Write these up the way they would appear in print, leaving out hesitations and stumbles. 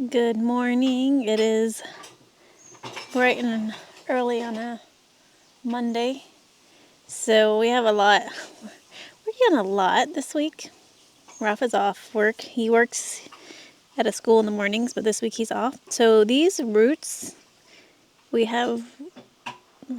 Good morning. It is bright and early on a Monday. So we have a lot. We're doing a lot this week. Rafa's off work. He works at a school in the mornings, but this week he's off. So these roots, we have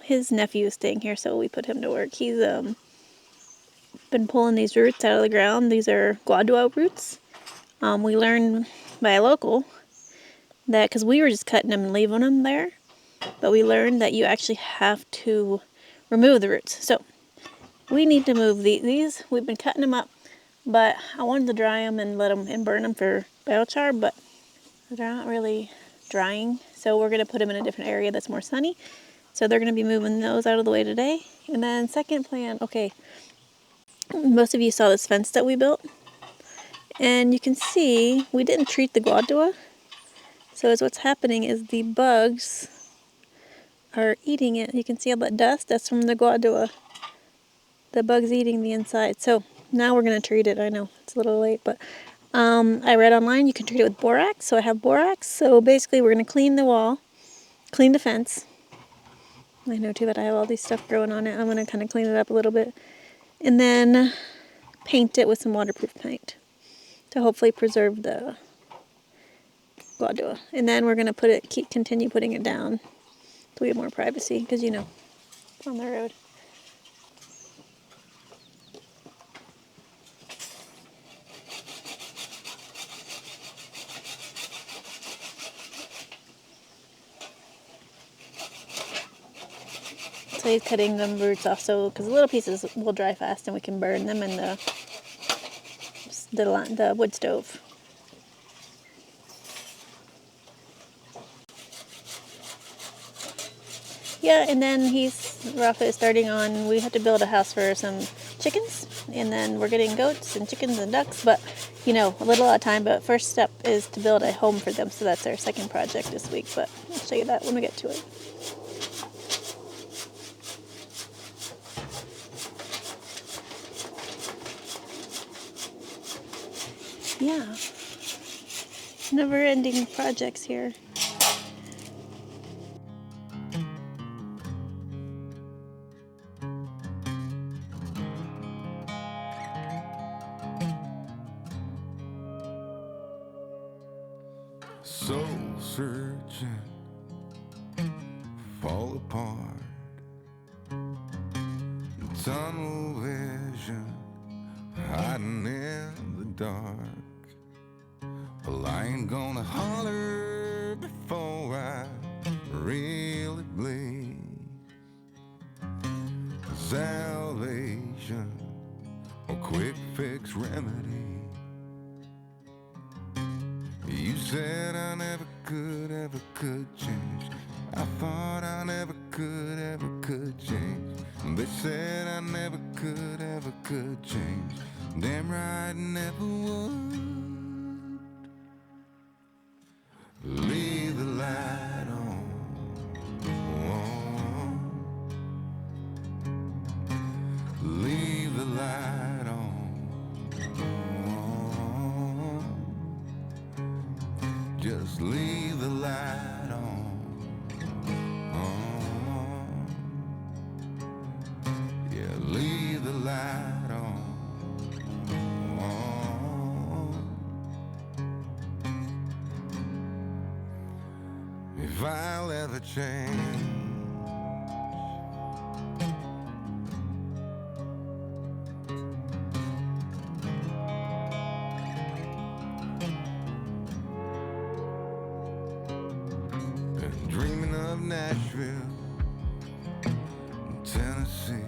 his nephew staying here, so we put him to work. He's been pulling these roots out of the ground. These are Guadua roots. We learned by a local that, because we were just cutting them and leaving them there, but we learned that you actually have to remove the roots. So we need to move these. We've been cutting them up, but I wanted to dry them and let them and burn them for biochar, but they're not really drying. So we're going to put them in a different area that's more sunny. So they're going to be moving those out of the way today. And then second plan, okay, most of you saw this fence that we built. And you can see we didn't treat the Guadua. So what's happening is the bugs are eating it. You can see all that dust. That's from the Guadua. The bugs eating the inside. So now we're going to treat it. I know it's a little late, but I read online you can treat it with borax. So I have borax. So basically we're going to clean the wall, clean the fence. I know too, but I have all these stuff growing on it. I'm going to kind of clean it up a little bit. And then paint it with some waterproof paint to hopefully preserve the Guadua. And then we're going to continue putting it down so we have more privacy, because you know, on the road. So he's cutting the roots off, so because the little pieces will dry fast and we can burn them in the wood stove. Yeah, and then Rafa is starting on, we have to build a house for some chickens, and then we're getting goats and chickens and ducks, but you know, a little at a time. But first step is to build a home for them, so that's our second project this week, but I'll show you that when we get to it. Yeah, never-ending projects here. Soul searching, fall apart, tunnel vision, hiding in the dark. Well, I ain't gonna holler before I really bleed. Salvation, a quick fix remedy. You said I never could change. I thought I never could change. They said I never could change. Damn right, never would. Leave the light on. Leave the light on. Just leave the light on. Yeah, leave the light on. If I'll ever change, been dreaming of Nashville, Tennessee,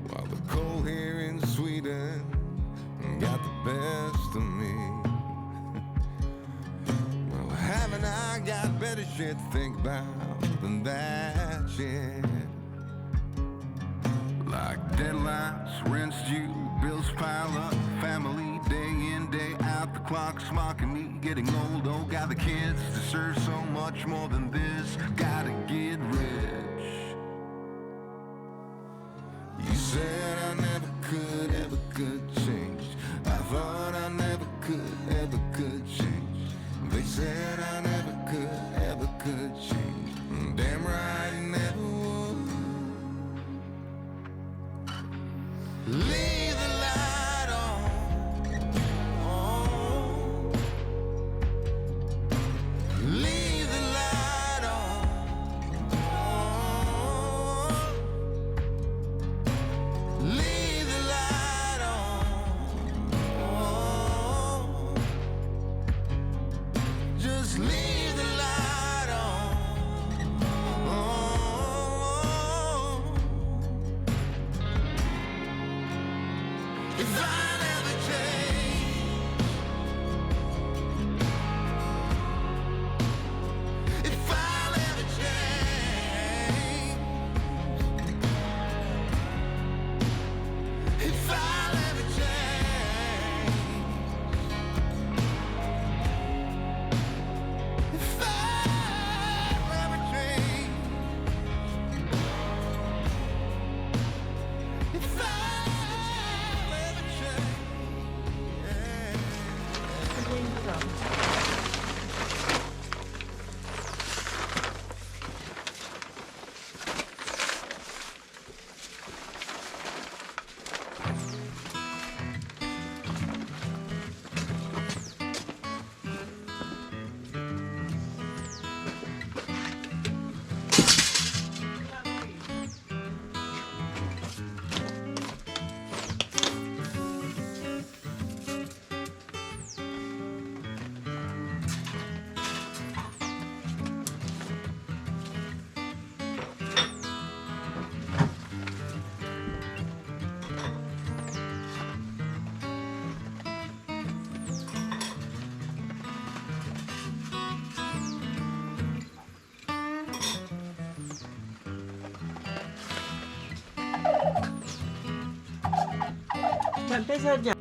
while the cold here in Sweden got the best of me. Well, haven't I got better shit to think about than that shit? Like deadlines, rent's due, bills pile up, family day in, day out, the clock's mocking me, getting old, oh, got the kids, deserve so much more than this, gotta get rich. You said I never could change. I thought I never could change. Empezar ya.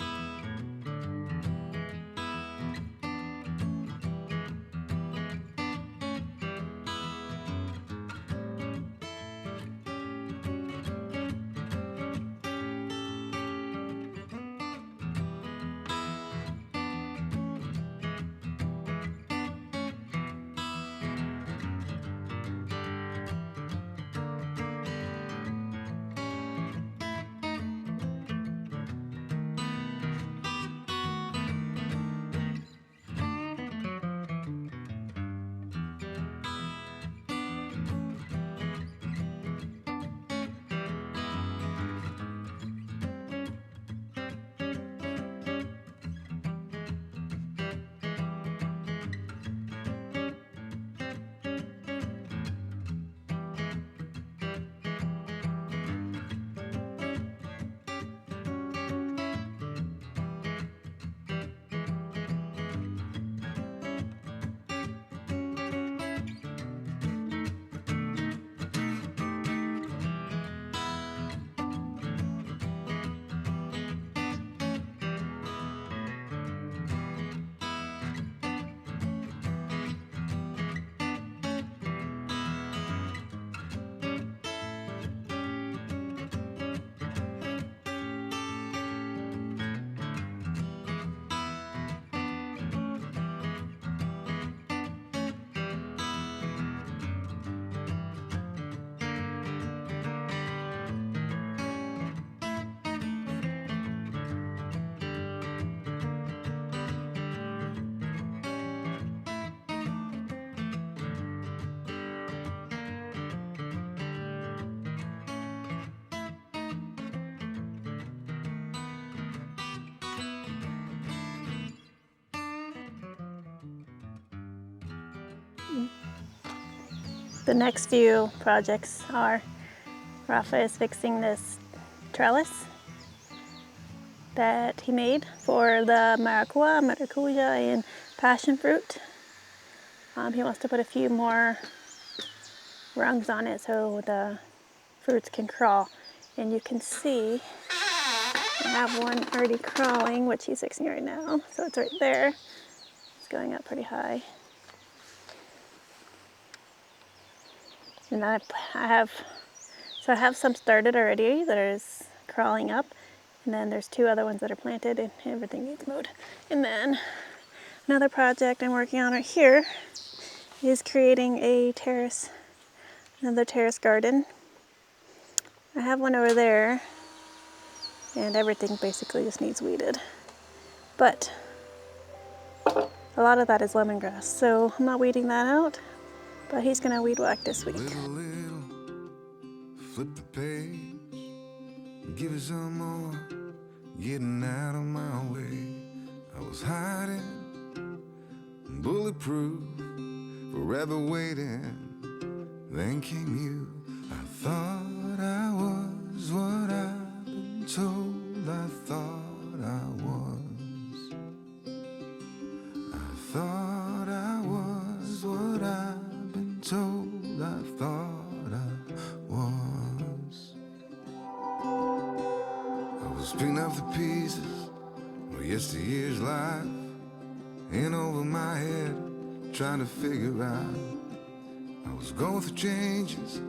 The next few projects are Rafa is fixing this trellis that he made for the maracuja, and passion fruit. He wants to put a few more rungs on it so the fruits can crawl. And you can see I have one already crawling, which he's fixing right now. So it's right there. It's going up pretty high. And I have some started already that is crawling up. And then there's two other ones that are planted and everything needs mowed. And then another project I'm working on right here is creating a terrace, another terrace garden. I have one over there and everything basically just needs weeded. But a lot of that is lemongrass, so I'm not weeding that out, but he's gonna weed whack this week. Little, flip the page, give it some more, getting out of my way. I was hiding, bulletproof, forever waiting. Then came you. I thought I was what I've been told. I thought I was. I thought I was what I've been told. I thought I was. I was picking up the pieces of yesteryear's life, in over my head, trying to figure out. I was going through changes,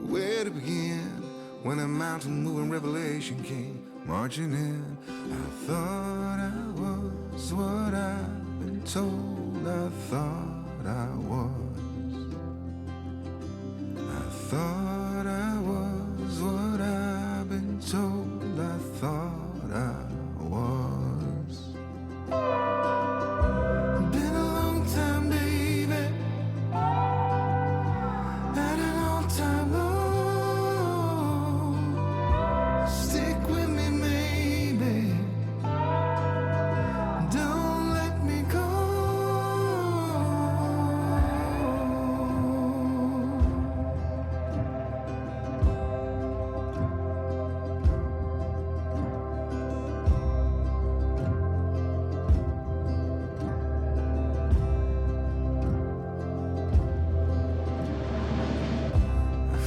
where to begin, when a mountain moving revelation came marching in. I thought I was was what I've been told I thought I was. I thought I was what I've been told I thought I was. Been a long time, baby. Been a long time, Lord. Stick with me, maybe. Don't let me go.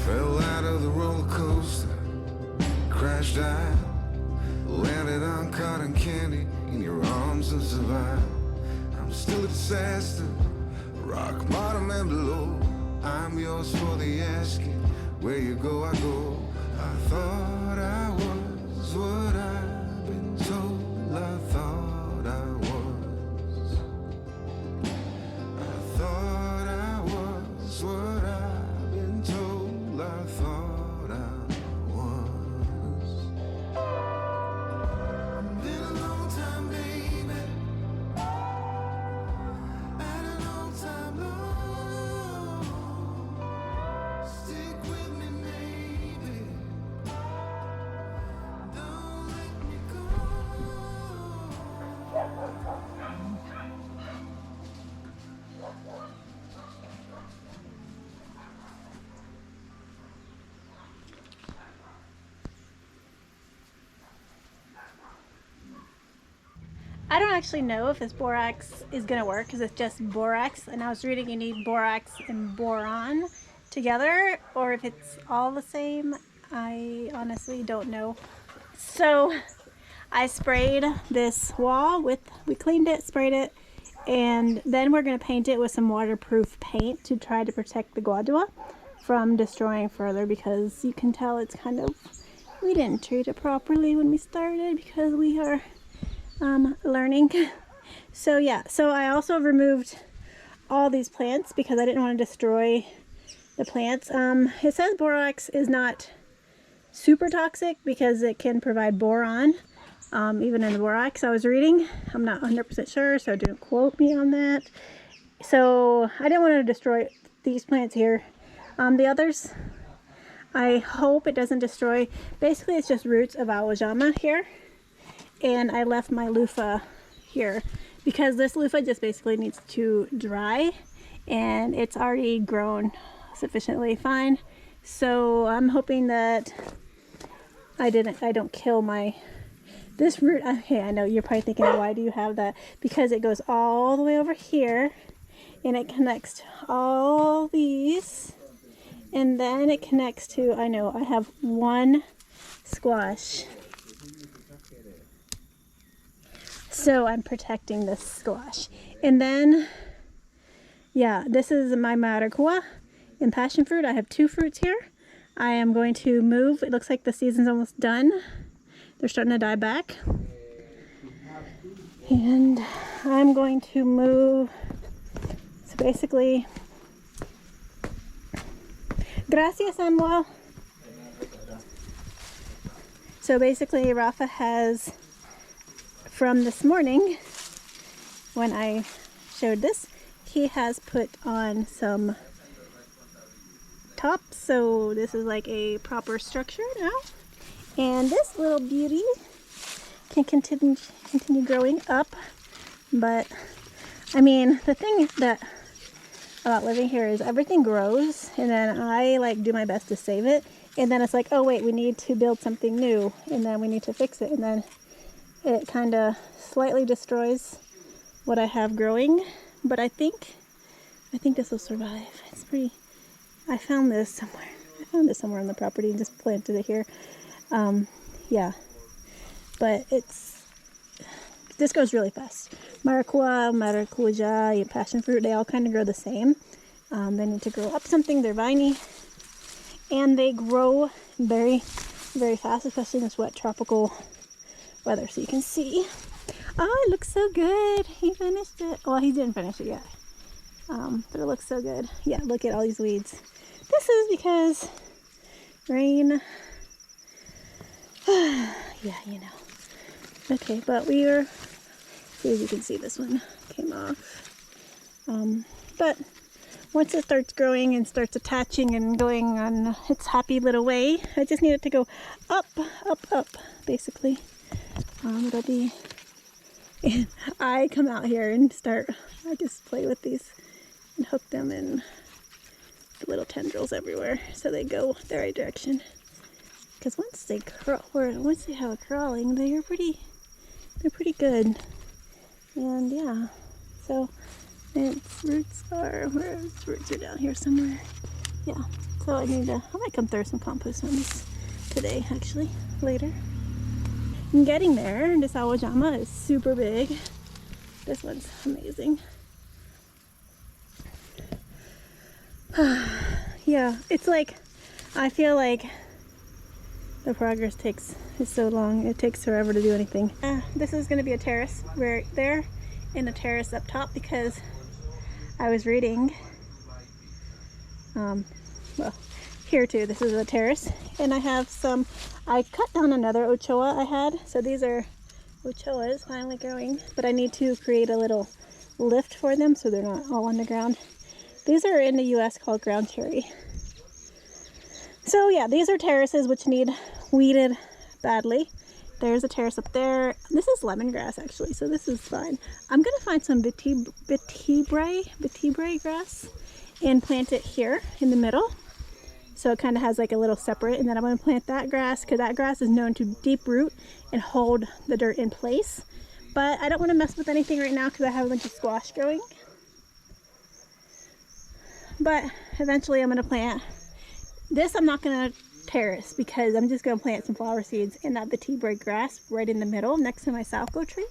Fell out of the roller coaster, crashed out, landed on cotton candy in your arms and survived. I'm still a disaster, rock bottom and below. I'm yours for the asking, where you go I go. I thought I was what I've been told I thought I was. I thought I was what I've been told I thought I was. Been a long time, baby. Been a long time, Lord. Stick with me, maybe. Don't let me go. I don't actually know if this borax is going to work because it's just borax, and I was reading you need borax and boron together, or if it's all the same. I honestly don't know. So I sprayed this wall we cleaned it, sprayed it, and then we're going to paint it with some waterproof paint to try to protect the Guadua from destroying further, because you can tell it's kind of, we didn't treat it properly when we started because we are learning. So yeah, so I also removed all these plants because I didn't want to destroy the plants. It says borax is not super toxic because it can provide boron, even in the borax I was reading. I'm not 100% sure, so don't quote me on that. So I didn't want to destroy these plants here. The others, I hope it doesn't destroy. Basically it's just roots of awajama here. And I left my loofah here because this loofah just basically needs to dry, and it's already grown sufficiently fine. So I'm hoping that I don't kill this root. Okay, I know you're probably thinking, why do you have that? Because it goes all the way over here and it connects to all these, and then it connects to, I know I have one squash. So I'm protecting this squash. And then, yeah, this is my maracuja and passion fruit. I have two fruits here. I am going to move. It looks like the season's almost done. They're starting to die back. And I'm going to move. So basically, gracias, Samuel. So basically, Rafa has, from this morning, when I showed this, he has put on some tops, so this is like a proper structure now. And this little beauty can continue growing up. But I mean, the thing that about living here is everything grows, and then I like do my best to save it, and then it's like, oh wait, we need to build something new, and then we need to fix it, and then it kind of slightly destroys what I have growing. But I think this will survive. It's pretty. I found this somewhere on the property and just planted it here. Yeah, but this grows really fast. Maracuja, passion fruit, they all kind of grow the same. They need to grow up something. They're viney, and they grow very, very fast, especially in this wet tropical weather. So you can see Oh, it looks so good. He finished it. Well, he didn't finish it yet. But it looks so good. Yeah, look at all these weeds. This is because rain. Yeah, you know. Okay, but we are, see if you can see this one came off. But once it starts growing and starts attaching and going on its happy little way, I just need it to go up, up, up, basically. It'll be, I come out here and I just play with these and hook them in the little tendrils everywhere so they go the right direction. Because once they have it crawling, they're pretty good. And yeah, so its roots are down here somewhere. Yeah, so I might come throw some compost on this today, actually, later. I'm getting there. This awajama is super big. This one's amazing. Yeah, it's like, I feel like the progress is so long. It takes forever to do anything. This is going to be a terrace right there and a terrace up top because I was reading, well, here too, this is a terrace, and I cut down another ochoa I had, so these are ochoas finally growing, but I need to create a little lift for them so they're not all on the ground. These are in the US called ground cherry. So yeah, these are terraces which need weeded badly. There's a terrace up there. This is lemongrass actually, so this is fine. I'm gonna find some vetibrae grass and plant it here in the middle. So it kind of has like a little separate, and then I'm gonna plant that grass because that grass is known to deep root and hold the dirt in place. But I don't want to mess with anything right now because I have a bunch of squash growing. But eventually I'm gonna plant this. I'm not gonna terrace because I'm just gonna plant some flower seeds in that vetibrae grass right in the middle next to my Salco tree,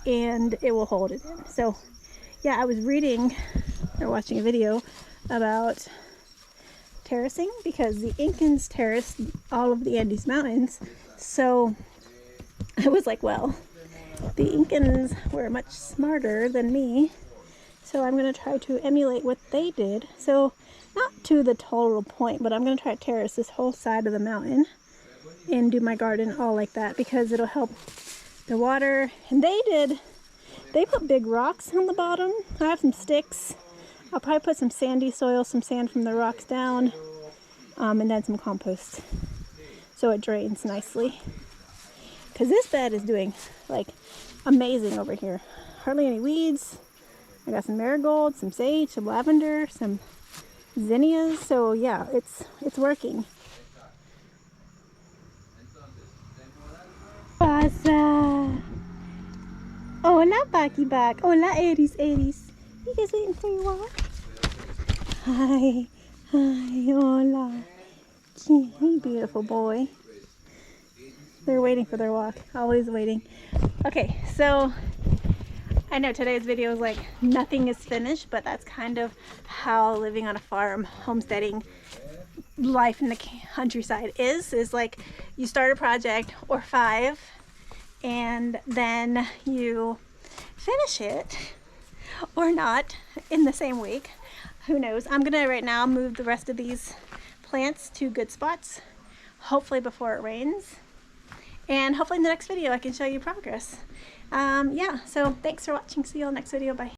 and it will hold it in. So yeah, I was reading or watching a video about terracing because the Incans terraced all of the Andes Mountains. So I was like, well, the Incans were much smarter than me, so I'm going to try to emulate what they did. So not to the total point, but I'm going to try to terrace this whole side of the mountain and do my garden all like that because it'll help the water. And they put big rocks on the bottom. I have some sticks. I'll probably put some sandy soil, some sand from the rocks down, and then some compost so it drains nicely. Because this bed is doing like amazing over here. Hardly any weeds. I got some marigolds, some sage, some lavender, some zinnias. So yeah, it's working. Pasa. Hola, Baki Bak. Hola, Aries. You guys waiting for your walk? Hi, hola. Hey, beautiful boy. They're waiting for their walk. Always waiting. Okay, so I know today's video is like nothing is finished, but that's kind of how living on a farm, homesteading, life in the countryside is like you start a project or 5 and then you finish it or not in the same week. Who knows? I'm gonna right now move the rest of these plants to good spots, hopefully before it rains, and hopefully in the next video I can show you progress. Yeah, so thanks for watching. See you all next video. Bye.